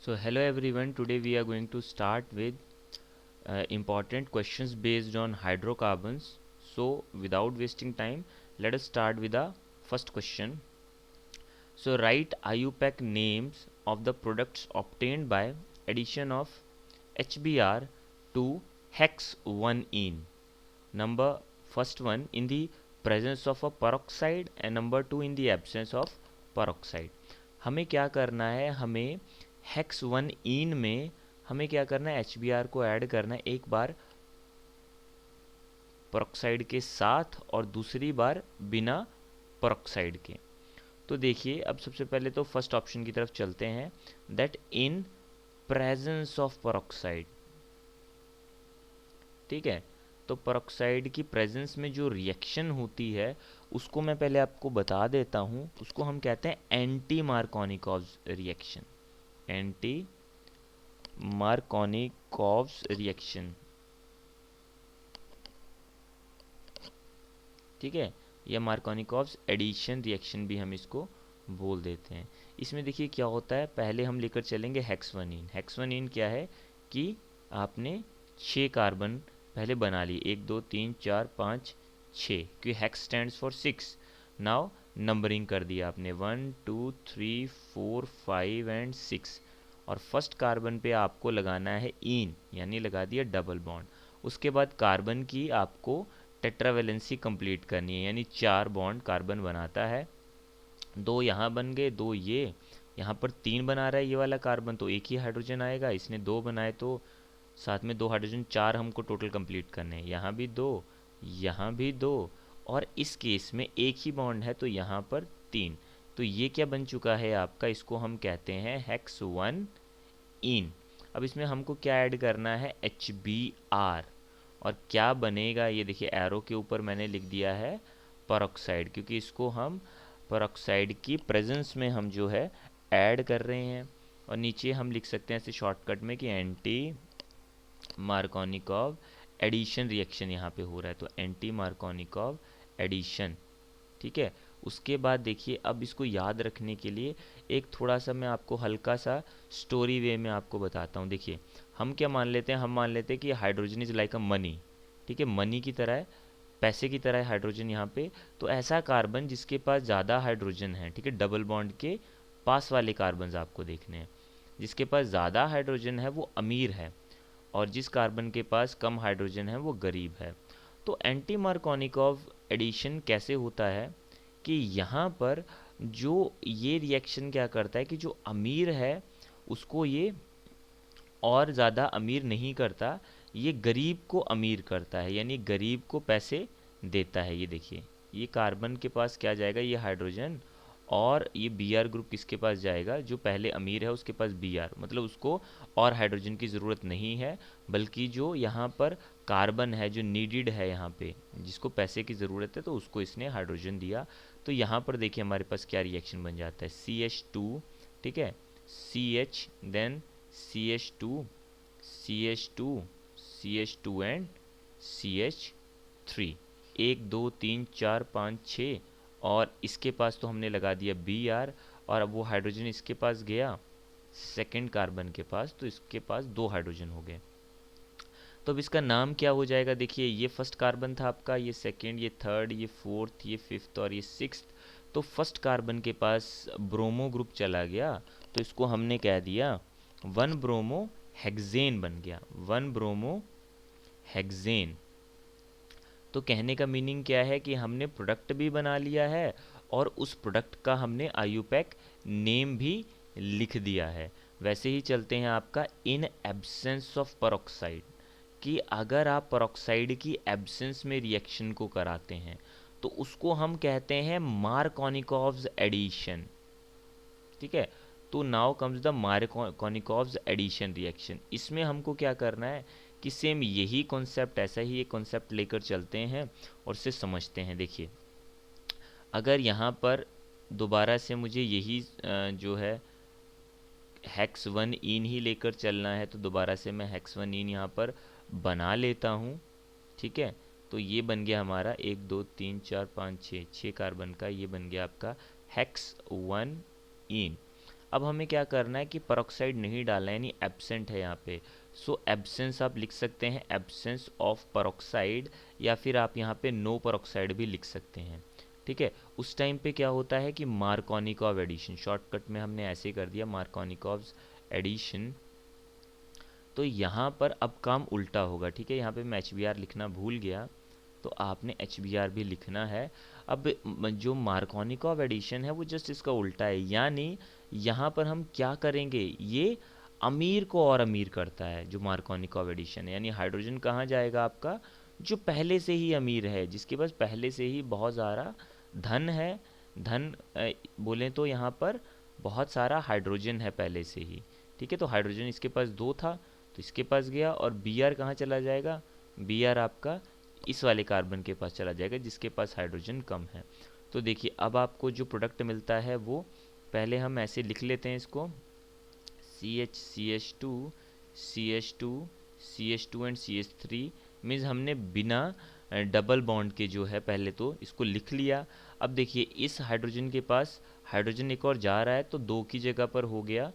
So hello everyone, today we are going to start with important questions based on hydrocarbons. So without wasting time, let us start with the first question. So write IUPAC names of the products obtained by addition of HBr to hex 1-ene. Number first one in the presence of a peroxide and number 2 in the absence of peroxide. हमें क्या करना है, हमें hex 1-ene में हमें क्या करना है, HBr को ऐड करना है, एक बार पेरोक्साइड के साथ और दूसरी बार बिना पेरोक्साइड के। तो देखिए अब सबसे पहले तो फर्स्ट ऑप्शन की तरफ चलते हैं, that in presence of peroxide. ठीक है, तो पेरोक्साइड की प्रेजेंस में जो रिएक्शन होती है उसको मैं पहले आपको बता देता हूँ, उसको हम कहते हैं anti Markovnikov's reaction. Anti Markovnikov's reaction, ठीक है, या मार्कोनिकॉव्स एडिशन रिएक्शन भी हम इसको बोल देते हैं। इसमें देखिए क्या होता है, पहले हम लेकर चलेंगे हेक्स 1-ene। हेक्स 1-ene क्या है कि आपने 6 कार्बन पहले बना लिए, 1 2 3 4 5 6, क्योंकि hex stands for 6। Now numbering कर दिया आपने 1 2 3 4 5 एंड 6, और फर्स्ट कार्बन पे आपको लगाना है इन, यानी लगा दिया डबल बॉन्ड। उसके बाद कार्बन की आपको टेट्रावेलेंसी कंप्लीट करनी है, यानी 4 बॉन्ड कार्बन बनाता है। 2 यहाँ बन गए, 2 ये, यहाँ पर 3 बना रहा है ये वाला कार्बन, तो एक ही हाइड्रोजन आएगा। इसने 2 बनाए तो साथ में 2 हाइड्रोजन, 4 हमको टोटल कंप्लीट करने हैं। यहाँ भी 2, यहाँ भी 2, और इस केस में एक ही बॉन्ड है तो यहाँ पर 3। तो ये क्या बन चुका है आपका, इसको हम कहते हैं हेक्स 1-ene। अब इसमें हमको क्या ऐड करना है, HBr, और क्या बनेगा ये देखिए, एरो के ऊपर मैंने लिख दिया है पेरोक्साइड, क्योंकि इसको हम पेरोक्साइड की प्रेजेंस में हम जो है ऐड कर रहे हैं। और नीचे हम लिख सकते हैं ऐसे शॉर्टकट में कि एंटी मार्कोनिकॉव एडिशन रिएक्शन यहाँ पे हो रहा है, तो एंटी मार्कोनिकॉव एडिशन। ठीक है, उसके बाद देखिए अब इसको याद रखने के लिए एक थोड़ा सा मैं आपको हल्का सा स्टोरी वे में आपको बताता हूँ। देखिए हम क्या मान लेते हैं, हम मान लेते हैं कि hydrogen is like a money. ठीक है, मनी की तरह है, पैसे की तरह है हाइड्रोजन यहाँ पे। तो ऐसा कार्बन जिसके पास ज़्यादा हाइड्रोजन है, ठीक है, डबल बॉन्ड के पास वाले कार्बन आपको देखने हैं, जिसके पास ज़्यादा हाइड्रोजन है वो अमीर है, और जिस कार्बन के पास कम हाइड्रोजन है वो गरीब है। तो एंटी मार्कोनिकॉव एडिशन कैसे होता है कि यहाँ पर जो ये रिएक्शन क्या करता है कि जो अमीर है उसको ये और ज़्यादा अमीर नहीं करता, ये गरीब को अमीर करता है, यानी गरीब को पैसे देता है। ये देखिए, ये कार्बन के पास क्या जाएगा, ये हाइड्रोजन, और ये Br ग्रुप किसके पास जाएगा, जो पहले अमीर है उसके पास Br, मतलब उसको और हाइड्रोजन की ज़रूरत नहीं है, बल्कि जो यहाँ पर कार्बन है जो नीडिड है यहाँ पे, जिसको पैसे की ज़रूरत है, तो उसको इसने हाइड्रोजन दिया। तो यहाँ पर देखिए हमारे पास क्या रिएक्शन बन जाता है, CH2, ठीक है, CH, then CH2, CH2, CH2 and CH3, 1 2 3 4 5 6, और इसके पास तो हमने लगा दिया Br, और अब वो हाइड्रोजन इसके पास गया सेकंड कार्बन के पास, तो इसके पास 2 हाइड्रोजन हो गए। तो अब इसका नाम क्या हो जाएगा, देखिए ये फर्स्ट कार्बन था आपका, ये सेकंड, ये थर्ड, ये फोर्थ, ये फिफ्थ और ये सिक्स्थ। तो फर्स्ट कार्बन के पास ब्रोमो ग्रुप चला गया, तो इसको हमने कह दिया 1 ब्रोमो हेक्सेन बन गया, 1 ब्रोमो हेक्सेन। तो कहने का मीनिंग क्या है कि हमने प्रोडक्ट भी बना लिया है और उस प्रोडक्ट का हमने आयुपैक नेम भी लिख दिया है। वैसे ही चलते हैं आपका इन एब्सेंस ऑफ पेरोक्साइड, कि अगर आप पेरोक्साइड की एब्सेंस में रिएक्शन को कराते हैं तो उसको हम कहते हैं मार्कोनिकॉव्स एडिशन। ठीक है, तो now comes the Markovnikov's addition reaction. इसमें हमको क्या करना है कि सेम यही कॉन्सेप्ट, ऐसा ही एक कॉन्सेप्ट लेकर चलते हैं और उसे समझते हैं। देखिए अगर यहाँ पर दोबारा से मुझे यही जो है हेक्स 1-ene ही लेकर चलना है, तो दोबारा से मैं हेक्स 1-ene यहाँ पर बना लेता हूँ। ठीक है, तो ये बन गया हमारा 1 2 3 4 5 6 कार्बन का, ये बन गया आपका हेक्स 1-ene। अब हमें क्या करना है कि पेरोक्साइड नहीं डालना है, यानी एब्सेंट है यहाँ पे। सो एब्सेंस आप लिख सकते हैं, एब्सेंस ऑफ पेरोक्साइड, या फिर आप यहाँ पे नो पेरोक्साइड भी लिख सकते हैं। ठीक है, उस टाइम पे क्या होता है कि मार्कोनिकॉव एडिशन, शॉर्टकट में हमने ऐसे कर दिया मार्कोनिकॉव एडिशन। तो यहाँ पर अब काम उल्टा होगा। ठीक है, यहाँ पे मैं HBr लिखना भूल गया, तो आपने HBr भी लिखना है। अब जो मार्कोनिकॉव एडिशन है वो जस्ट इसका उल्टा है, यानी यहाँ पर हम क्या करेंगे, ये अमीर को और अमीर करता है जो मार्कोनिकॉव एडिशन है। यानी हाइड्रोजन कहाँ जाएगा आपका, जो पहले से ही अमीर है, जिसके पास पहले से ही बहुत ज़्यादा धन है, धन बोलें तो यहाँ पर बहुत सारा हाइड्रोजन है पहले से ही। ठीक है, तो हाइड्रोजन इसके पास 2 था तो इसके पास गया, और Br कहाँ चला जाएगा, Br आपका इस वाले कार्बन के पास चला जाएगा जिसके पास हाइड्रोजन कम है। तो देखिए अब आपको जो प्रोडक्ट मिलता है वो पहले हम ऐसे लिख लेते हैं इसको, CH CH2 CH2 and CH3, means हमने बिना डबल बॉन्ड के जो है पहले तो इसको लिख लिया। अब देखिए इस हाइड्रोजन के पास हाइड्रोजन एक और जा रहा है, तो 2 की जगह पर हो गया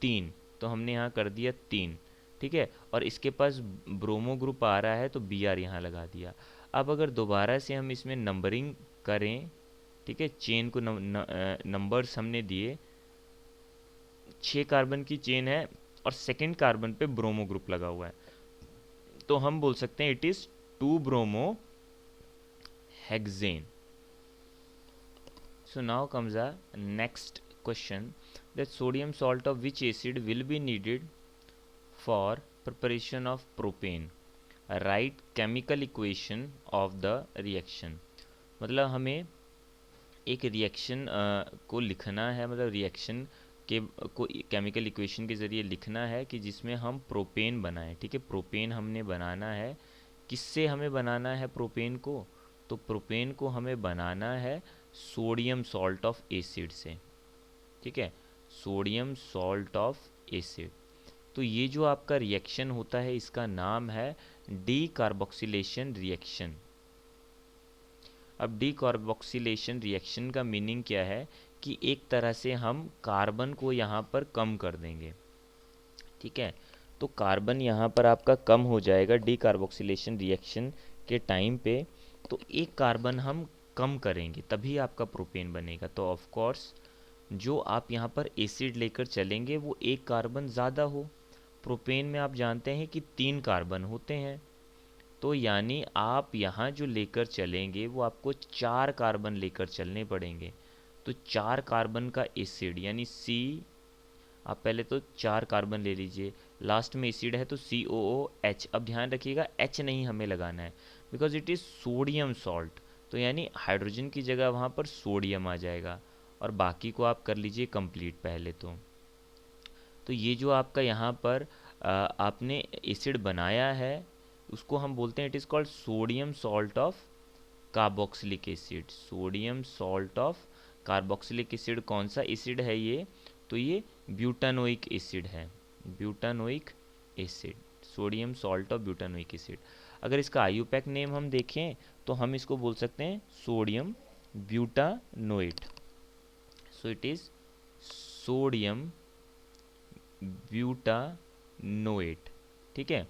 3, तो हमने यहाँ कर दिया 3। ठीक है, और इसके पास ब्रोमो ग्रुप आ रहा है तो Br यहाँ लगा दिया। अब अगर दोबारा से हम इसमें नंबरिंग करें, ठीक है, चेन को नंबर्स हमने दिए, 6 कार्बन की चेन है और सेकंड कार्बन पे ब्रोमो ग्रुप लगा हुआ है, तो हम बोल सकते हैं it is 2 bromo hexane. So now comes a next question, that sodium salt of which acid will be needed for preparation of propane, write chemical equation of the reaction। मतलब हमें एक रिएक्शन को लिखना है, मतलब रिएक्शन के को chemical equation के ज़रिए लिखना है कि जिसमें हम प्रोपेन बनाएं। ठीक है, प्रोपेन हमने बनाना है, किससे हमें बनाना है प्रोपेन को, तो प्रोपेन को हमें बनाना है सोडियम सॉल्ट ऑफ एसिड से। ठीक है, सोडियम सॉल्ट ऑफ एसिड। तो ये जो आपका रिएक्शन होता है इसका नाम है डी कार्बोक्सिलेशन रिएक्शन। अब डी कार्बोक्सिलेशन रिएक्शन का मीनिंग क्या है कि एक तरह से हम कार्बन को यहाँ पर कम कर देंगे। ठीक है, तो कार्बन यहाँ पर आपका कम हो जाएगा डी कार्बोक्सिलेशन रिएक्शन के टाइम पे, तो एक कार्बन हम कम करेंगे तभी आपका प्रोपेन बनेगा। तो ऑफ कोर्स जो आप यहाँ पर एसिड लेकर चलेंगे वो एक कार्बन ज़्यादा हो। प्रोपेन में आप जानते हैं कि 3 कार्बन होते हैं, तो यानी आप यहाँ जो लेकर चलेंगे वो आपको 4 कार्बन लेकर चलने पड़ेंगे। तो 4 कार्बन का एसिड यानी C, आप पहले तो 4 कार्बन ले लीजिए, लास्ट में एसिड है तो COOH। अब ध्यान रखिएगा H नहीं हमें लगाना है, because it is sodium salt, तो यानी हाइड्रोजन की जगह वहाँ पर सोडियम आ जाएगा, और बाकी को आप कर लीजिए कंप्लीट पहले तो ये जो आपका यहाँ पर आपने एसिड बनाया है उसको हम बोलते हैं it is called sodium salt of carboxylic acid. Sodium salt of carboxylic acid कौन सा एसिड है ये, तो ये ब्यूटानोइक एसिड है, butanoic acid, sodium salt of butanoic acid. अगर इसका आईयूपैक नेम हम देखें तो हम इसको बोल सकते हैं sodium butanoate. So it is sodium butanoate. ठीक है,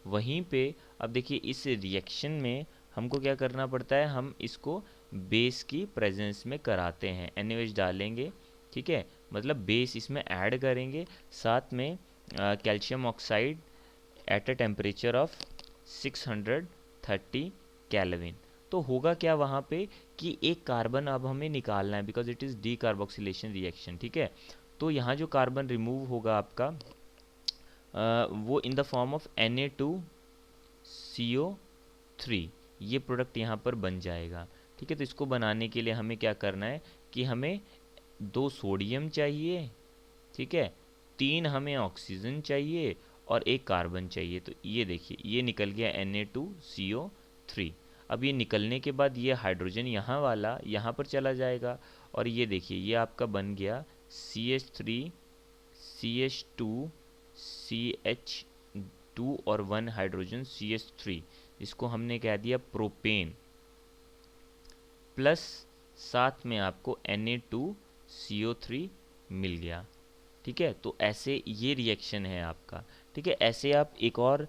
वहीं पे अब देखिए इस रिएक्शन में हमको क्या करना पड़ता है, हम इसको बेस की प्रेजेंस में कराते हैं, NaOH डालेंगे। ठीक है, मतलब बेस इसमें ऐड करेंगे, साथ में calcium oxide at a temperature of 630 kelvin. तो होगा क्या वहाँ पे कि एक कार्बन अब हमें निकालना है, because it is D carboxylation reaction. ठीक है, तो यहाँ जो कार्बन रिमूव होगा आपका वो in the form of Na2CO3, ये प्रोडक्ट यहाँ पर बन जाएगा। ठीक है, तो इसको बनाने के लिए हमें क्या करना है कि हमें 2 सोडियम चाहिए, ठीक है, 3 हमें ऑक्सीजन चाहिए और 1 कार्बन चाहिए। तो ये देखिए ये निकल गया Na2CO3। अब ये निकलने के बाद ये हाइड्रोजन यहाँ वाला यहाँ पर चला जाएगा, और ये देखिए ये आपका बन गया CH3 CH2 CH2 और 1 हाइड्रोजन CH3, जिसको हमने कह दिया प्रोपेन, प्लस साथ में आपको Na2CO3 मिल गया। ठीक है, तो ऐसे ये रिएक्शन है आपका। ठीक है, ऐसे आप एक और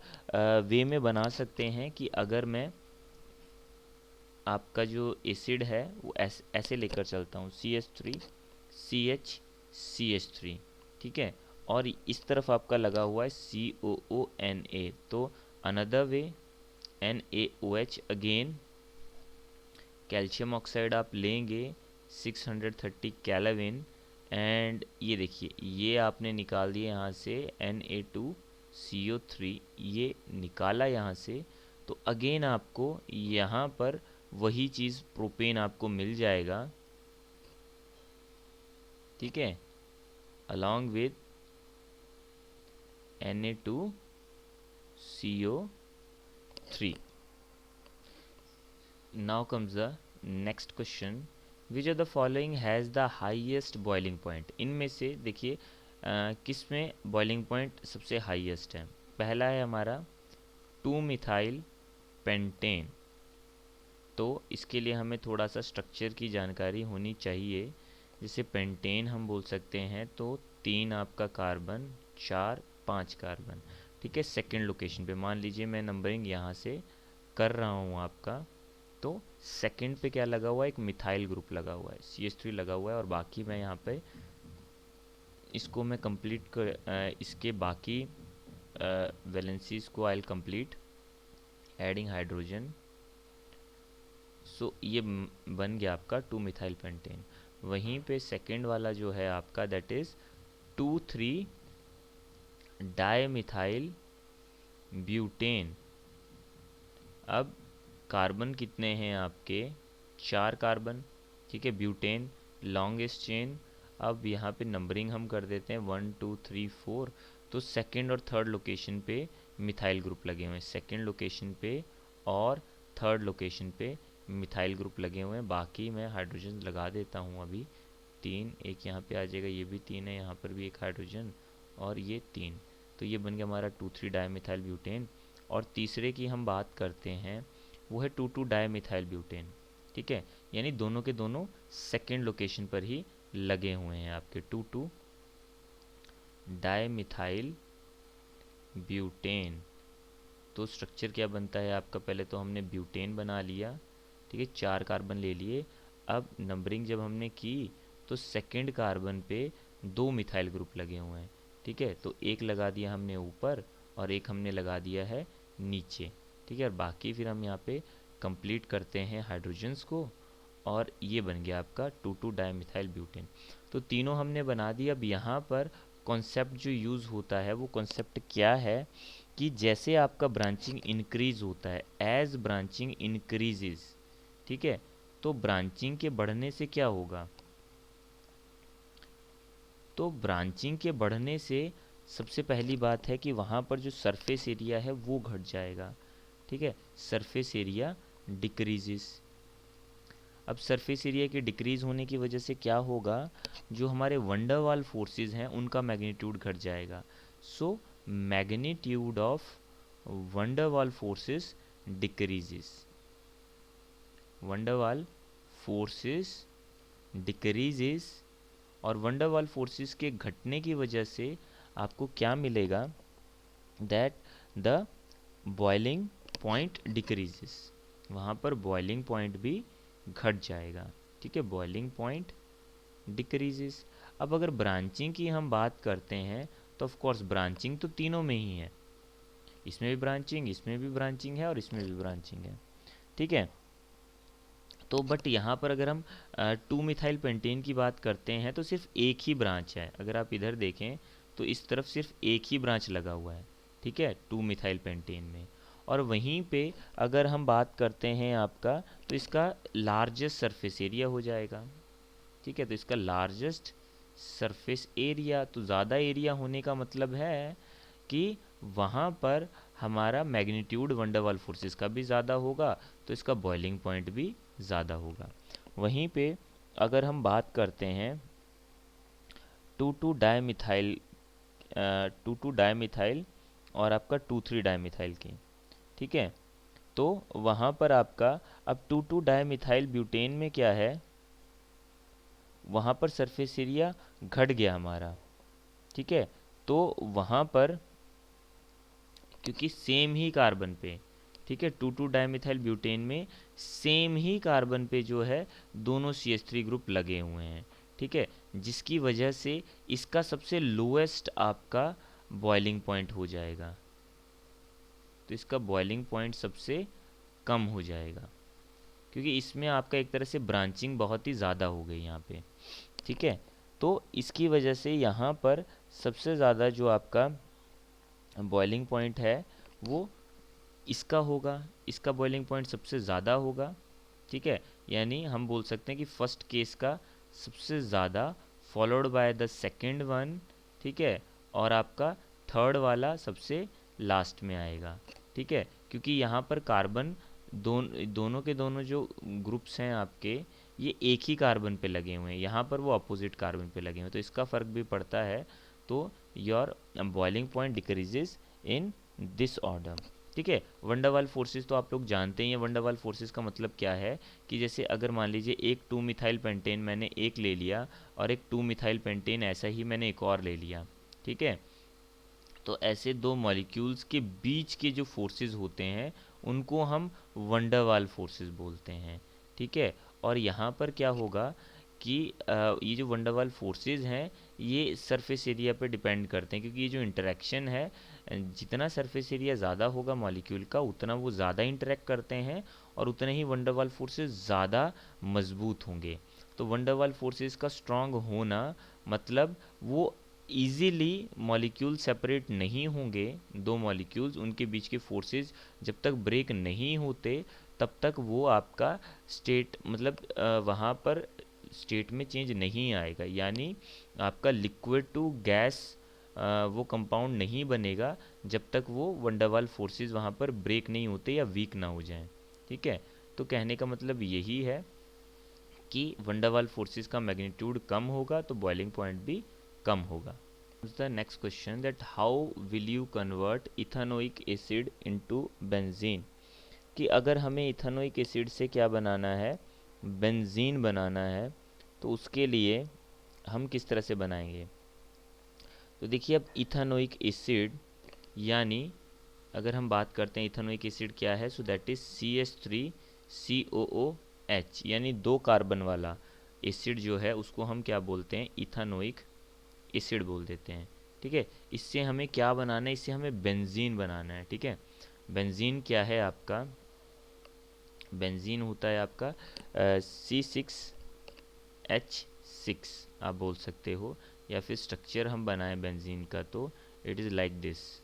वे में बना सकते हैं कि अगर मैं आपका जो एसिड है वो ऐसे लेकर चलता हूँ, CH3 CH ठीक है, और इस तरफ आपका लगा हुआ है COONA, तो another way NaOH again, calcium oxide आप लेंगे 630 केल्विन, एंड ये देखिए ये आपने निकाल दिया यहाँ से Na2CO3, ये निकाला यहाँ से, तो अगेन आपको यहाँ पर वही चीज़ प्रोपेन आपको मिल जाएगा। ठीक है, along with Na2CO3। Now comes the next question, which of the following has the highest boiling point? इनमें से देखिए किस में बॉइलिंग पॉइंट सबसे हाईएस्ट है। पहला है हमारा 2 मिथाइल पेंटेन, तो इसके लिए हमें थोड़ा सा स्ट्रक्चर की जानकारी होनी चाहिए। जैसे पेंटेन हम बोल सकते हैं तो 3 आपका कार्बन, 4 5 कार्बन। ठीक है, सेकेंड लोकेशन पे मान लीजिए मैं नंबरिंग यहाँ से कर रहा हूँ आपका, तो सेकंड पे क्या लगा हुआ है, एक मिथाइल ग्रुप लगा हुआ है, CH3 लगा हुआ है, और बाकी मैं यहाँ पे इसको मैं कंप्लीट कर इसके बाकी वैलेंसीज को आई कंप्लीट एडिंग हाइड्रोजन। सो ये बन गया आपका 2 मिथाइल पेंटेन। वहीं पे सेकंड वाला जो है आपका that is 2,3 di methyl butane. अब कार्बन कितने हैं आपके, 4 कार्बन। ठीक है, ब्यूटेन लॉन्गेस्ट चेन। अब यहाँ पे नंबरिंग हम कर देते हैं 1 2 3 4, तो सेकंड और थर्ड लोकेशन पे मिथाइल ग्रुप लगे हुए हैं, सेकंड लोकेशन पे और थर्ड लोकेशन पे मिथाइल ग्रुप लगे हुए हैं। बाकी मैं हाइड्रोजन लगा देता हूँ अभी 3, एक यहाँ पे आ जाएगा, ये भी 3 है, यहाँ पर भी एक हाइड्रोजन, और ये 3, तो ये बन गया हमारा 2,3 डाई मिथाइल ब्यूटेन। और तीसरे की हम बात करते हैं वो है 2,2 डाई मिथाइल ब्यूटेन। ठीक है, यानी दोनों के दोनों सेकेंड लोकेशन पर ही लगे हुए हैं आपके 2,2 डाई मिथाइल ब्यूटेन। तो स्ट्रक्चर क्या बनता है आपका, पहले तो हमने ब्यूटेन बना लिया, ठीक है, 4 कार्बन ले लिए। अब नंबरिंग जब हमने की तो सेकेंड कार्बन पे 2 मिथाइल ग्रुप लगे हुए हैं। ठीक है, तो एक लगा दिया हमने ऊपर और एक हमने लगा दिया है नीचे। ठीक है, और बाकी फिर हम यहाँ पे कंप्लीट करते हैं हाइड्रोजन्स को, और ये बन गया आपका 2,2 डाई मिथाइल ब्यूटेन। तो तीनों हमने बना दिया। अब यहाँ पर कॉन्सेप्ट जो यूज़ होता है वो कॉन्सेप्ट क्या है कि जैसे आपका ब्रांचिंग इंक्रीज होता है, एज ब्रांचिंग इंक्रीजेज, ठीक है, तो ब्रांचिंग के बढ़ने से क्या होगा, तो ब्रांचिंग के बढ़ने से सबसे पहली बात है कि वहाँ पर जो सरफेस एरिया है वो घट जाएगा। ठीक है, सरफेस एरिया डिक्रीजेस। अब सरफेस एरिया के डिक्रीज होने की वजह से क्या होगा, जो हमारे वंडरवाल फोर्सेस हैं उनका मैग्नीट्यूड घट जाएगा। So magnitude of van der Waals forces decreases, van der Waals forces decreases, और वंडरवाल फोर्सेस के घटने की वजह से आपको क्या मिलेगा, that the boiling point decreases, वहाँ पर बॉइलिंग पॉइंट भी घट जाएगा। ठीक है, बॉइलिंग पॉइंट डिक्रीजेस। अब अगर ब्रांचिंग की हम बात करते हैं तो ऑफ कोर्स ब्रांचिंग तो तीनों में ही है, इसमें भी ब्रांचिंग, इसमें भी ब्रांचिंग है और इसमें भी ब्रांचिंग है। ठीक है, तो बट यहाँ पर अगर हम 2 मिथाइल पेंटेन की बात करते हैं तो सिर्फ एक ही ब्रांच है। अगर आप इधर देखें तो इस तरफ सिर्फ एक ही ब्रांच लगा हुआ है। ठीक है, 2 मिथाइल पेंटेन में। और वहीं पे अगर हम बात करते हैं आपका, तो इसका लार्जेस्ट सरफेस एरिया हो जाएगा। ठीक है, तो इसका लार्जेस्ट सरफेस एरिया, तो ज़्यादा एरिया होने का मतलब है कि वहाँ पर हमारा मैग्नीट्यूड वंडरवाल फोर्सेस का भी ज़्यादा होगा, तो इसका बॉइलिंग पॉइंट भी ज़्यादा होगा। वहीं पे अगर हम बात करते हैं 2,2 डायमिथाइल 2,2 डायमिथाइल और आपका 2,3 डायमिथाइल की, ठीक है, तो वहाँ पर आपका अब 2,2 डायमिथाइल ब्यूटेन में क्या है, वहाँ पर सरफेस एरिया घट गया हमारा। ठीक है। तो वहाँ पर क्योंकि सेम ही कार्बन पे, ठीक है, 2,2 डाइमिथाइल ब्यूटेन में सेम ही कार्बन पे जो है दोनों CH3 ग्रुप लगे हुए हैं, ठीक है, जिसकी वजह से इसका सबसे लोएस्ट आपका बॉइलिंग पॉइंट हो जाएगा। तो इसका बॉइलिंग पॉइंट सबसे कम हो जाएगा, क्योंकि इसमें आपका एक तरह से ब्रांचिंग बहुत ही ज़्यादा हो गई यहाँ पे, ठीक है। तो इसकी वजह से यहाँ पर सबसे ज़्यादा जो आपका बॉइलिंग पॉइंट है वो इसका होगा, इसका बॉइलिंग पॉइंट सबसे ज़्यादा होगा, ठीक है। यानी हम बोल सकते हैं कि फर्स्ट केस का सबसे ज़्यादा, followed by the second one, ठीक है, और आपका थर्ड वाला सबसे लास्ट में आएगा, ठीक है। क्योंकि यहाँ पर कार्बन दोनों के दोनों जो ग्रुप्स हैं आपके, ये एक ही कार्बन पे लगे हुए हैं, यहाँ पर वो अपोजिट कार्बन पे लगे हुए हैं, तो इसका फ़र्क भी पड़ता है। तो your boiling point decreases in this order, ठीक है। वंडरवाल फोर्सेस तो आप लोग जानते ही हैं। वंडरवाल फोर्सेस का मतलब क्या है कि जैसे अगर मान लीजिए एक 2 मिथाइल पेंटेन मैंने एक ले लिया और एक 2 मिथाइल पेंटेन ऐसा ही मैंने एक और ले लिया, ठीक है, तो ऐसे दो मॉलिक्यूल्स के बीच के जो फोर्सेस होते हैं उनको हम वंडरवाल फोर्सेस बोलते हैं, ठीक है। और यहाँ पर क्या होगा कि ये जो वंडरवाल फोर्सेस हैं ये सरफेस एरिया पे डिपेंड करते हैं, क्योंकि ये जो इंटरेक्शन है, जितना सरफेस एरिया ज़्यादा होगा मॉलिक्यूल का उतना वो ज़्यादा इंटरेक्ट करते हैं और उतने ही वंडरवाल फोर्सेस ज़्यादा मजबूत होंगे। तो वंडरवाल फोर्सेस का स्ट्रांग होना मतलब वो इजीली मॉलिक्यूल सेपरेट नहीं होंगे, दो मॉलिक्यूल्स उनके बीच के फोर्सेस जब तक ब्रेक नहीं होते तब तक वो आपका स्टेट मतलब वहाँ पर स्टेट में चेंज नहीं आएगा, यानी आपका लिक्विड टू गैस वो कंपाउंड नहीं बनेगा जब तक वो वंडरवाल फोर्सेस वहाँ पर ब्रेक नहीं होते या वीक ना हो जाएं, ठीक है। तो कहने का मतलब यही है कि वंडरवाल फोर्सेस का मैग्नीट्यूड कम होगा तो बॉइलिंग पॉइंट भी कम होगा। The next question that how will you convert ethanoic acid into benzene, कि अगर हमें इथेनोइक एसिड से क्या बनाना है, बेंजीन बनाना है, तो उसके लिए हम किस तरह से बनाएंगे। तो देखिए अब इथेनोइक एसिड यानी अगर हम बात करते हैं इथेनोइक एसिड क्या है, सो दैट इज CH3COOH, यानी दो कार्बन वाला एसिड जो है उसको हम क्या बोलते हैं, इथेनोइक एसिड बोल देते हैं, ठीक है। इससे हमें क्या बनाना है, इससे हमें बेंजीन बनाना है, ठीक है। बेंजीन क्या है आपका, बेंजीन होता है आपका C6H6 आप बोल सकते हो, या फिर स्ट्रक्चर हम बनाएं बेंजीन का तो इट इज़ लाइक दिस,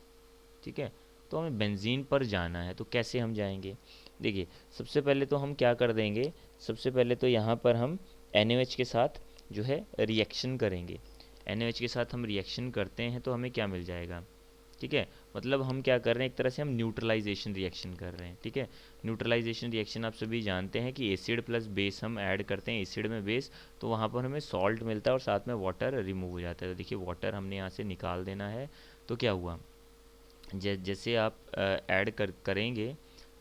ठीक है। तो हमें बेंजीन पर जाना है, तो कैसे हम जाएंगे, देखिए सबसे पहले तो हम क्या कर देंगे, सबसे पहले तो यहाँ पर हम NaOH के साथ जो है रिएक्शन करेंगे। NaOH के साथ हम रिएक्शन करते हैं तो हमें क्या मिल जाएगा, ठीक है। मतलब हम क्या कर रहे हैं, एक तरह से हम न्यूट्रलाइजेशन रिएक्शन कर रहे हैं, ठीक है। न्यूट्रलाइजेशन रिएक्शन आप सभी जानते हैं कि एसिड प्लस बेस हम ऐड करते हैं, एसिड में बेस, तो वहाँ पर हमें सॉल्ट मिलता है और साथ में वाटर रिमूव हो जाता है। तो देखिए वाटर हमने यहाँ से निकाल देना है, तो क्या हुआ, जैसे आप ऐड करेंगे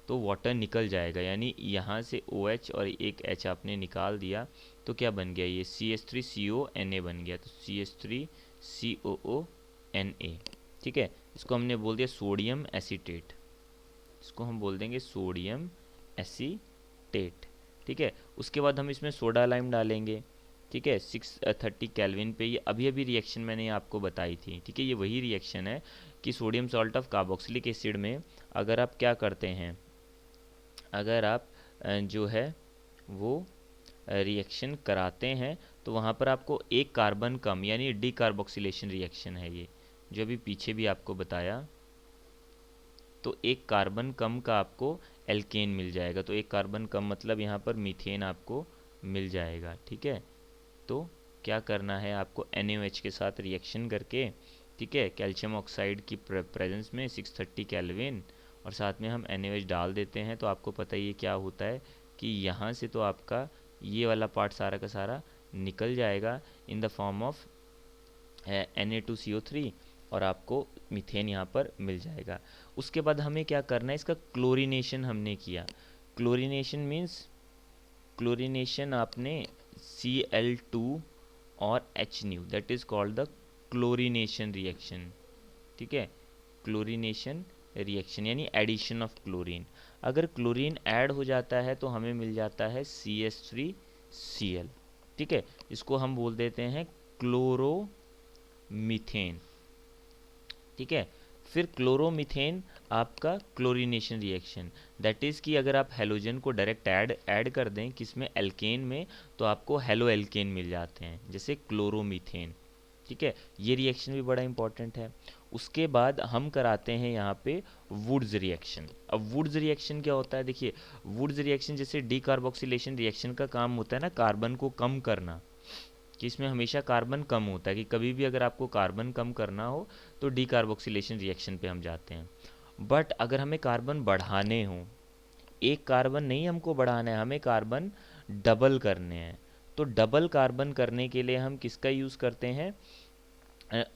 तो वाटर निकल जाएगा, यानी यहाँ से OH और एक H आपने निकाल दिया तो क्या बन गया, ये CH3CONA बन गया, तो CH3COONA, ठीक है। इसको हमने बोल दिया सोडियम एसीटेट, इसको हम बोल देंगे सोडियम एसीटेट, ठीक है। उसके बाद हम इसमें सोडा लाइम डालेंगे, ठीक है, 630 केल्विन पे। ये अभी अभी रिएक्शन मैंने आपको बताई थी, ठीक है, ये वही रिएक्शन है कि sodium salt of carboxylic acid में अगर आप क्या करते हैं, अगर आप जो है वो रिएक्शन कराते हैं तो वहाँ पर आपको एक कार्बन कम, यानी डीकार्बोक्सिलेशन रिएक्शन है ये, जो अभी पीछे भी आपको बताया, तो एक कार्बन कम का आपको एल्केन मिल जाएगा। तो एक कार्बन कम मतलब यहाँ पर मीथेन आपको मिल जाएगा, ठीक है। तो क्या करना है आपको, NaOH के साथ रिएक्शन करके, ठीक है, कैल्शियम ऑक्साइड की प्रेजेंस में 630 केल्विन और साथ में हम NaOH डाल देते हैं, तो आपको पता ही है क्या होता है कि यहाँ से तो आपका ये वाला पार्ट सारा का सारा निकल जाएगा in the form of Na2CO3 और आपको मीथेन यहाँ पर मिल जाएगा। उसके बाद हमें क्या करना है, इसका क्लोरीनेशन हमने किया। क्लोरीनेशन मीन्स क्लोरीनेशन आपने Cl2 और H new, that is called the chlorination reaction, ठीक है, क्लोरीनेशन रिएक्शन यानी एडिशन ऑफ क्लोरीन। अगर क्लोरीन ऐड हो जाता है तो हमें मिल जाता है CH3Cl, ठीक है, इसको हम बोल देते हैं क्लोरोमीथेन, ठीक है। फिर क्लोरोमीथेन आपका क्लोरीनेशन रिएक्शन, दैट इज़ कि अगर आप हेलोजन को डायरेक्ट ऐड कर दें किसमें, एल्केन में, तो आपको हेलो एल्केन मिल जाते हैं, जैसे क्लोरोमीथेन, ठीक है। ये रिएक्शन भी बड़ा इंपॉर्टेंट है। उसके बाद हम कराते हैं यहाँ पे वुड्स रिएक्शन। अब वुड्स रिएक्शन क्या होता है, देखिए वुड्स रिएक्शन जैसे डीकार्बोक्सिलेशन रिएक्शन का काम होता है ना कार्बन को कम करना, कि इसमें हमेशा कार्बन कम होता है, कि कभी भी अगर आपको कार्बन कम करना हो तो डीकार्बोक्सिलेशन रिएक्शन पे हम जाते हैं। बट अगर हमें कार्बन बढ़ाने हो, एक कार्बन नहीं हमको बढ़ाना है, हमें कार्बन डबल करने हैं, तो डबल कार्बन करने के लिए हम किसका यूज़ करते हैं,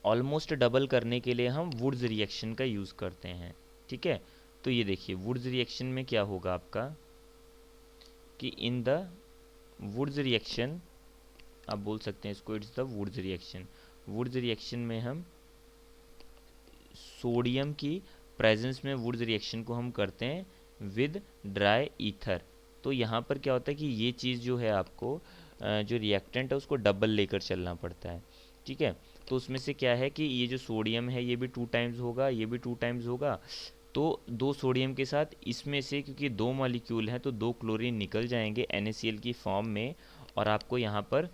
ऑलमोस्ट डबल करने के लिए हम वुड्स रिएक्शन का यूज़ करते हैं, ठीक है। तो ये देखिए वुड्स रिएक्शन में क्या होगा आपका, कि इन द वुड्स रिएक्शन, आप बोल सकते हैं इसको it's the Wurtz reaction. Wurtz reaction में हम सोडियम की प्रेजेंस में वुड्स रिएक्शन को हम करते हैं विद ड्राई ईथर। तो यहाँ पर क्या होता है कि ये चीज़ जो है आपको जो रिएक्टेंट है उसको डबल लेकर चलना पड़ता है, ठीक है। तो उसमें से क्या है कि ये जो सोडियम है ये भी 2 टाइम्स होगा, ये भी 2 टाइम्स होगा, तो 2 सोडियम के साथ इसमें से क्योंकि 2 मॉलिक्यूल हैं तो 2 क्लोरीन निकल जाएंगे NaCl की फॉर्म में, और आपको यहाँ पर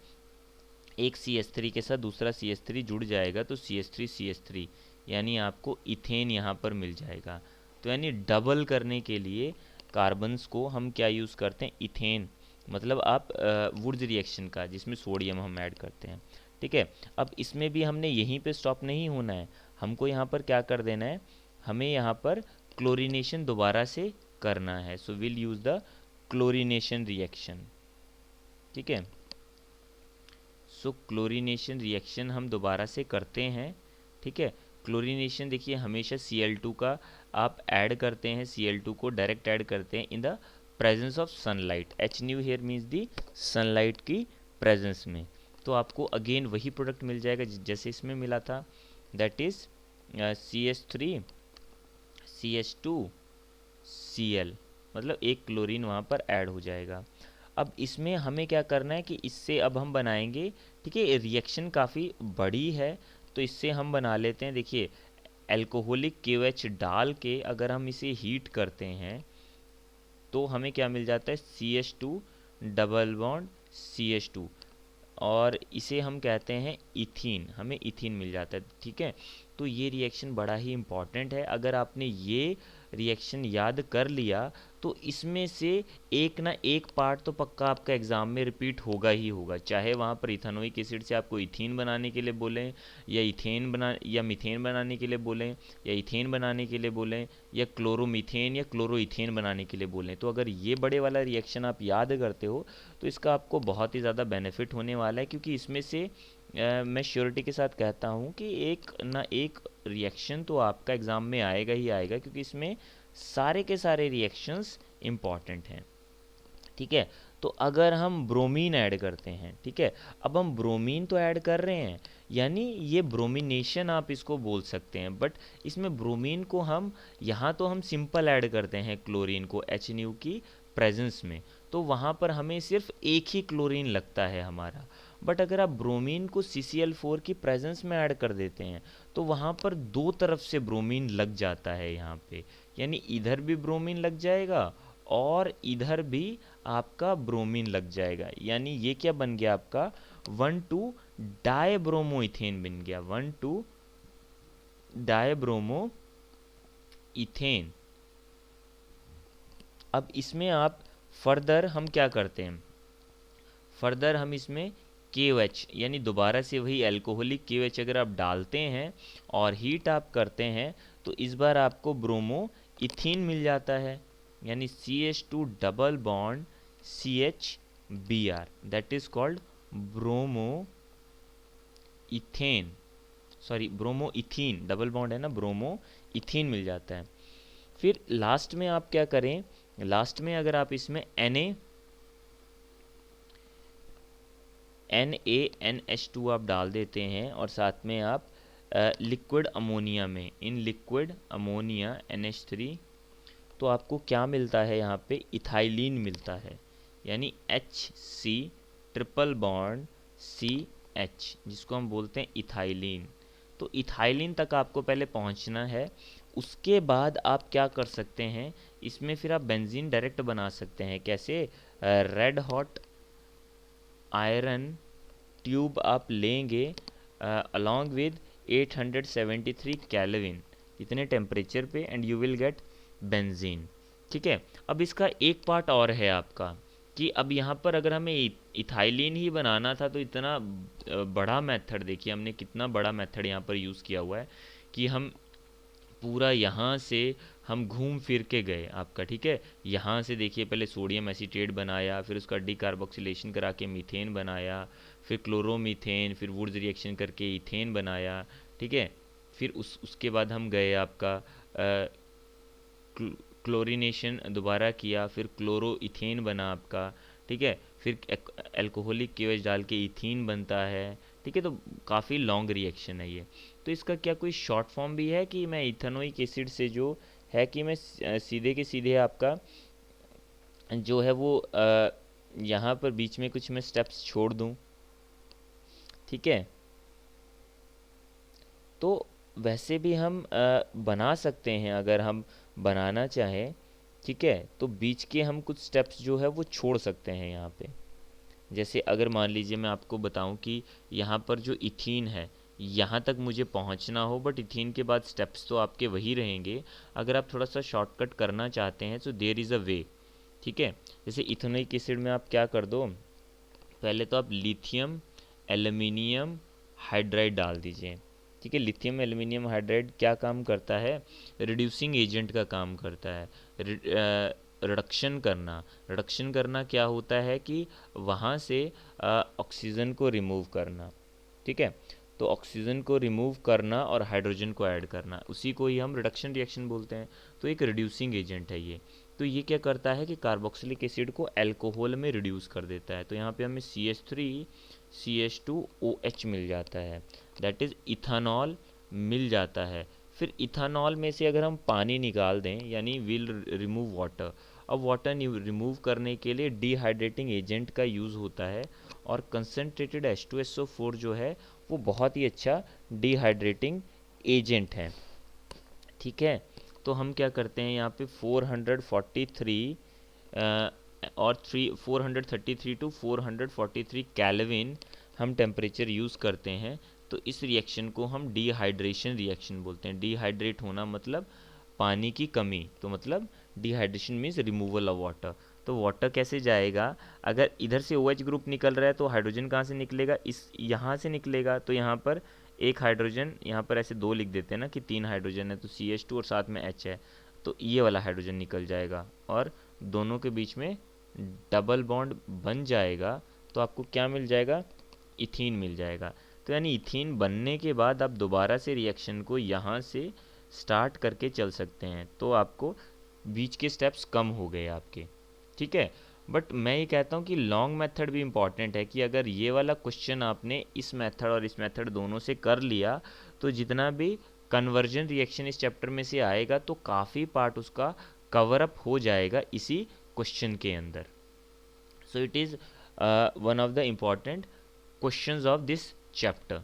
एक CH3 के साथ दूसरा CH3 जुड़ जाएगा तो CH3CH3 यानी आपको इथेन यहाँ पर मिल जाएगा। तो यानी डबल करने के लिए कार्बन्स को हम क्या यूज़ करते हैं, इथेन, मतलब आप वुड्स रिएक्शन का जिसमें सोडियम हम ऐड करते हैं, ठीक है। अब इसमें भी हमने यहीं पे स्टॉप नहीं होना है, हमको यहाँ पर क्या कर देना है, हमें यहाँ पर क्लोरीनेशन दोबारा से करना है। So will use the chlorination reaction, ठीक है। सो क्लोरीनेशन रिएक्शन हम दोबारा से करते हैं, ठीक है। क्लोरीनेशन देखिए हमेशा Cl2 का आप ऐड करते हैं, Cl2 को डायरेक्ट ऐड करते हैं in the presence of sunlight, H nu here means the sunlight की प्रेजेंस में, तो आपको अगेन वही प्रोडक्ट मिल जाएगा जैसे इसमें मिला था, that is CH3 CH2 Cl, मतलब एक क्लोरीन वहाँ पर ऐड हो जाएगा। अब इसमें हमें क्या करना है कि इससे अब हम बनाएंगे, ठीक है, रिएक्शन काफ़ी बड़ी है तो इससे हम बना लेते हैं, देखिए एल्कोहलिक KOH डाल के अगर हम इसे हीट करते हैं तो हमें क्या मिल जाता है, CH2 डबल बॉन्ड CH2, और इसे हम कहते हैं इथीन, हमें इथीन मिल जाता है, ठीक है। तो ये रिएक्शन बड़ा ही इम्पॉर्टेंट है, अगर आपने ये रिएक्शन याद कर लिया तो इसमें से एक ना एक पार्ट तो पक्का आपका एग्ज़ाम में रिपीट होगा ही होगा, चाहे वहाँ पर इथेनोइक एसिड से आपको इथीन बनाने के लिए बोलें, या इथेन बना या मीथेन बनाने के लिए बोलें, या इथेन बनाने के लिए बोलें, या क्लोरोमीथेन या क्लोरोइथेन बनाने के लिए बोलें, तो अगर ये बड़े वाला रिएक्शन आप याद करते हो तो इसका आपको बहुत ही ज़्यादा बेनिफिट होने वाला है, क्योंकि इसमें से मैं श्योरिटी के साथ कहता हूँ कि एक ना एक रिएक्शन तो आपका एग्ज़ाम में आएगा ही आएगा, क्योंकि इसमें सारे के सारे रिएक्शंस इम्पॉर्टेंट हैं, ठीक है। तो अगर हम ब्रोमीन ऐड करते हैं, ठीक है, अब हम ब्रोमीन तो ऐड कर रहे हैं, यानी ये ब्रोमिनेशन आप इसको बोल सकते हैं, बट इसमें ब्रोमीन को हम यहाँ तो हम सिंपल ऐड करते हैं क्लोरीन को एच न्यू की प्रेजेंस में, तो वहाँ पर हमें सिर्फ एक ही क्लोरीन लगता है हमारा। बट अगर आप ब्रोमीन को CCl4 की प्रेजेंस में ऐड कर देते हैं तो वहाँ पर दो तरफ से ब्रोमीन लग जाता है यहाँ पे, यानी इधर भी ब्रोमीन लग जाएगा और इधर भी आपका ब्रोमीन लग जाएगा, यानी ये क्या बन गया आपका 1,2 डायब्रोमो इथेन बन गया, 1,2 डायब्रोमो इथेन। अब इसमें आप फर्दर हम क्या करते हैं, फर्दर हम इसमें KOH यानी दोबारा से वही एल्कोहलिक KOH अगर आप डालते हैं और हीट आप करते हैं तो इस बार आपको ब्रोमो इथीन मिल जाता है, यानी CH2 double bond CHBr, that is called bromo ethane, sorry bromo ethene, double bond है ना, ब्रोमो इथीन मिल जाता है। फिर लास्ट में आप क्या करें, लास्ट में अगर आप इसमें NaNH2 आप डाल देते हैं और साथ में आप लिक्विड अमोनिया में, इन लिक्विड अमोनिया NH3, तो आपको क्या मिलता है यहाँ पे, इथाइलिन मिलता है, यानी HC ट्रिपल बॉन्ड CH, जिसको हम बोलते हैं इथाइलिन। तो इथाइलिन तक आपको पहले पहुँचना है। उसके बाद आप क्या कर सकते हैं, इसमें फिर आप बेंजीन डायरेक्ट बना सकते हैं। कैसे? रेड हॉट आयरन ट्यूब आप लेंगे अलॉन्ग विद 873 केल्विन, इतने टेम्परेचर पे, and you will get benzene. ठीक है। अब इसका एक पार्ट और है आपका, कि अब यहाँ पर अगर हमें इथाइलिन ही बनाना था, तो इतना बड़ा मेथड देखिए, हमने कितना बड़ा मेथड यहाँ पर यूज़ किया हुआ है, कि हम पूरा यहाँ से हम घूम फिर के गए आपका। ठीक है। यहाँ से देखिए, पहले सोडियम एसीटेट बनाया, फिर उसका डिकार्बोक्सिलेशन करा के मीथेन बनाया, फिर क्लोरोमीथेन, फिर वुड्स रिएक्शन करके इथेन बनाया। ठीक है। फिर उसके बाद हम गए आपका क्लोरीनेशन दोबारा किया, फिर क्लोरो इथेन बना आपका। ठीक है। फिर एल्कोहलिक केवच डाल के इथीन बनता है। ठीक है। तो काफ़ी लॉन्ग रिएक्शन है ये। तो इसका क्या कोई शॉर्ट फॉर्म भी है, कि मैं इथेनोइक एसिड से जो है, कि मैं सीधे के सीधे आपका जो है वो यहाँ पर बीच में कुछ मैं स्टेप्स छोड़ दूँ? ठीक है। तो वैसे भी हम बना सकते हैं, अगर हम बनाना चाहें। ठीक है। तो बीच के हम कुछ स्टेप्स जो है वो छोड़ सकते हैं यहाँ पे। जैसे अगर मान लीजिए मैं आपको बताऊं कि यहाँ पर जो इथीन है, यहाँ तक मुझे पहुँचना हो, बट इथीन के बाद स्टेप्स तो आपके वही रहेंगे। अगर आप थोड़ा सा शॉर्टकट करना चाहते हैं, तो देयर इज़ अ वे। ठीक है। जैसे इथेनोइक एसिड में आप क्या कर दो, पहले तो आप लिथियम एल्यूमिनियम हाइड्राइड डाल दीजिए। ठीक है। लिथियम एल्यूमिनियम हाइड्राइड क्या काम करता है? रिड्यूसिंग एजेंट का काम करता है। रिडक्शन करना, रिडक्शन करना क्या होता है, कि वहाँ से ऑक्सीजन को रिमूव करना। ठीक है। तो ऑक्सीजन को रिमूव करना और हाइड्रोजन को ऐड करना, उसी को ही हम रिडक्शन रिएक्शन बोलते हैं। तो एक रिड्यूसिंग एजेंट है ये। तो ये क्या करता है, कि कार्बोक्सिलिक एसिड को अल्कोहल में रिड्यूस कर देता है। तो यहाँ पे हमें CH3 CH2OH मिल जाता है, दैट इज़ इथानॉल मिल जाता है। फिर इथानॉल में से अगर हम पानी निकाल दें, यानी विल रिमूव वाटर। अब वाटर रिमूव करने के लिए डिहाइड्रेटिंग एजेंट का यूज़ होता है, और कंसनट्रेटेड H2SO4 जो है वो बहुत ही अच्छा डिहाइड्रेटिंग एजेंट है। ठीक है। तो हम क्या करते हैं, यहाँ पे 443 और 433 टू 443 केल्विन हम टेम्परेचर यूज़ करते हैं। तो इस रिएक्शन को हम डिहाइड्रेशन रिएक्शन बोलते हैं। डिहाइड्रेट होना मतलब पानी की कमी, तो मतलब dehydration means removal of water. तो वाटर कैसे जाएगा? अगर इधर से OH ग्रुप निकल रहा है, तो हाइड्रोजन कहाँ से निकलेगा? इस यहाँ से निकलेगा। तो यहाँ पर एक हाइड्रोजन, यहाँ पर ऐसे दो लिख देते हैं ना, कि 3 हाइड्रोजन है, तो CH2 और साथ में H है, तो ये वाला हाइड्रोजन निकल जाएगा, और दोनों के बीच में डबल बॉन्ड बन जाएगा। तो आपको क्या मिल जाएगा? इथीन मिल जाएगा। तो यानी इथीन बनने के बाद आप दोबारा से रिएक्शन को यहाँ से स्टार्ट करके चल सकते हैं। तो आपको बीच के स्टेप्स कम हो गए आपके। ठीक है। बट मैं ये कहता हूँ कि लॉन्ग मेथड भी इम्पॉर्टेंट है, कि अगर ये वाला क्वेश्चन आपने इस मेथड और इस मेथड दोनों से कर लिया, तो जितना भी कन्वर्जन रिएक्शन इस चैप्टर में से आएगा, तो काफ़ी पार्ट उसका कवर अप हो जाएगा इसी क्वेश्चन के अंदर। सो it is one of the important questions of this chapter.